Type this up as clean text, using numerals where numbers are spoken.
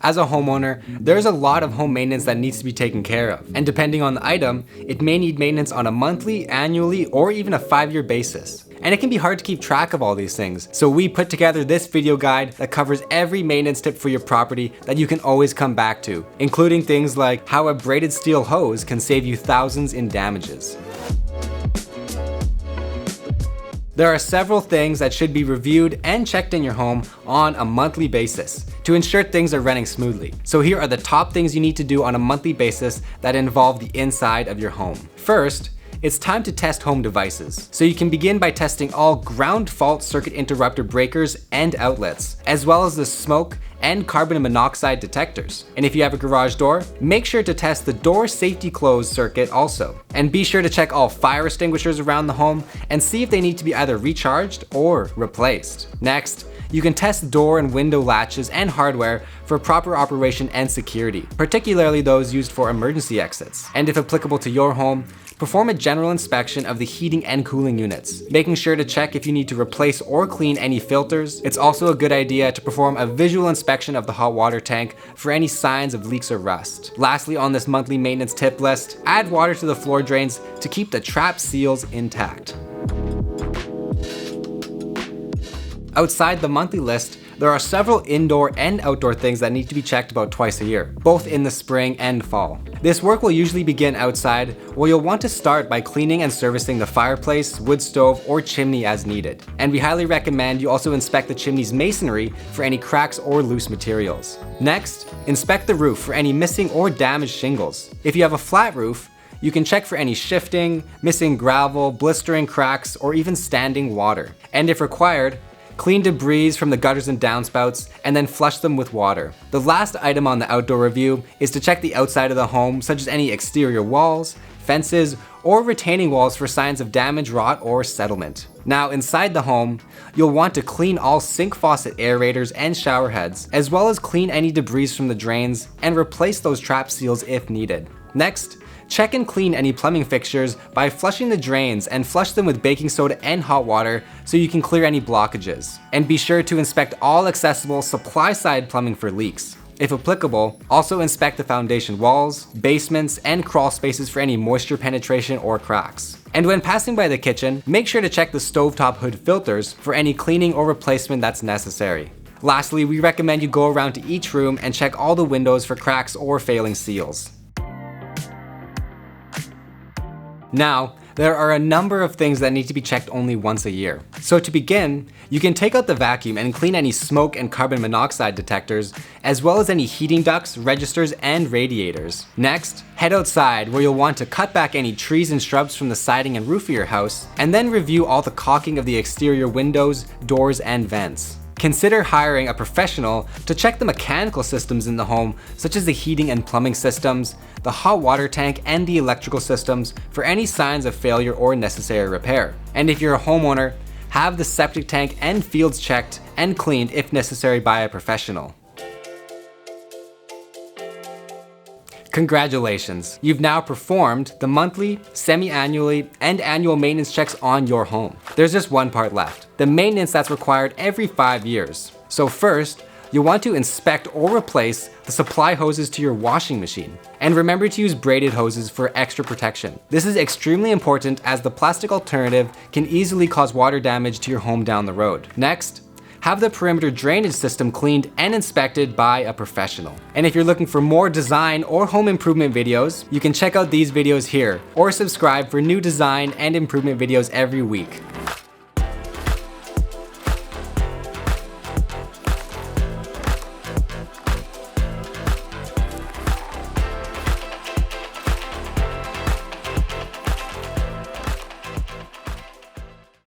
As a homeowner, there's a lot of home maintenance that needs to be taken care of, and depending on the item, it may need maintenance on a monthly, annually, or even a 5-year basis. And it can be hard to keep track of all these things, so we put together this video guide that covers every maintenance tip for your property that you can always come back to, including things like how a braided steel hose can save you thousands in damages. There are several things that should be reviewed and checked in your home on a monthly basis to ensure things are running smoothly. So here are the top things you need to do on a monthly basis that involve the inside of your home. First, it's time to test home devices. So you can begin by testing all ground fault circuit interrupter breakers and outlets, as well as the smoke and carbon monoxide detectors. And if you have a garage door, make sure to test the door safety close circuit also. And be sure to check all fire extinguishers around the home and see if they need to be either recharged or replaced. Next, you can test door and window latches and hardware for proper operation and security, particularly those used for emergency exits. And if applicable to your home, perform a general inspection of the heating and cooling units, making sure to check if you need to replace or clean any filters. It's also a good idea to perform a visual inspection of the hot water tank for any signs of leaks or rust. Lastly, on this monthly maintenance tip list, add water to the floor drains to keep the trap seals intact. Outside the monthly list, there are several indoor and outdoor things that need to be checked about twice a year, both in the spring and fall. This work will usually begin outside, where you'll want to start by cleaning and servicing the fireplace, wood stove, or chimney as needed. And we highly recommend you also inspect the chimney's masonry for any cracks or loose materials. Next, inspect the roof for any missing or damaged shingles. If you have a flat roof, you can check for any shifting, missing gravel, blistering cracks, or even standing water. And if required, clean debris from the gutters and downspouts, and then flush them with water. The last item on the outdoor review is to check the outside of the home, such as any exterior walls, fences, or retaining walls for signs of damage, rot, or settlement. Now, inside the home, you'll want to clean all sink faucet aerators and shower heads, as well as clean any debris from the drains and replace those trap seals if needed. Next, check and clean any plumbing fixtures by flushing the drains and flush them with baking soda and hot water so you can clear any blockages. And be sure to inspect all accessible supply-side plumbing for leaks. If applicable, also inspect the foundation walls, basements, and crawl spaces for any moisture penetration or cracks. And when passing by the kitchen, make sure to check the stovetop hood filters for any cleaning or replacement that's necessary. Lastly, we recommend you go around to each room and check all the windows for cracks or failing seals. Now, there are a number of things that need to be checked only once a year. So to begin, you can take out the vacuum and clean any smoke and carbon monoxide detectors, as well as any heating ducts, registers, and radiators. Next, head outside where you'll want to cut back any trees and shrubs from the siding and roof of your house, and then review all the caulking of the exterior windows, doors, and vents. Consider hiring a professional to check the mechanical systems in the home, such as the heating and plumbing systems, the hot water tank, and the electrical systems for any signs of failure or necessary repair. And if you're a homeowner, have the septic tank and fields checked and cleaned if necessary by a professional. Congratulations, you've now performed the monthly, semi-annually, and annual maintenance checks on your home. There's just one part left, the maintenance that's required every 5 years. So first, you'll want to inspect or replace the supply hoses to your washing machine. And remember to use braided hoses for extra protection. This is extremely important as the plastic alternative can easily cause water damage to your home down the road. Next, have the perimeter drainage system cleaned and inspected by a professional. And if you're looking for more design or home improvement videos, you can check out these videos here or subscribe for new design and improvement videos every week.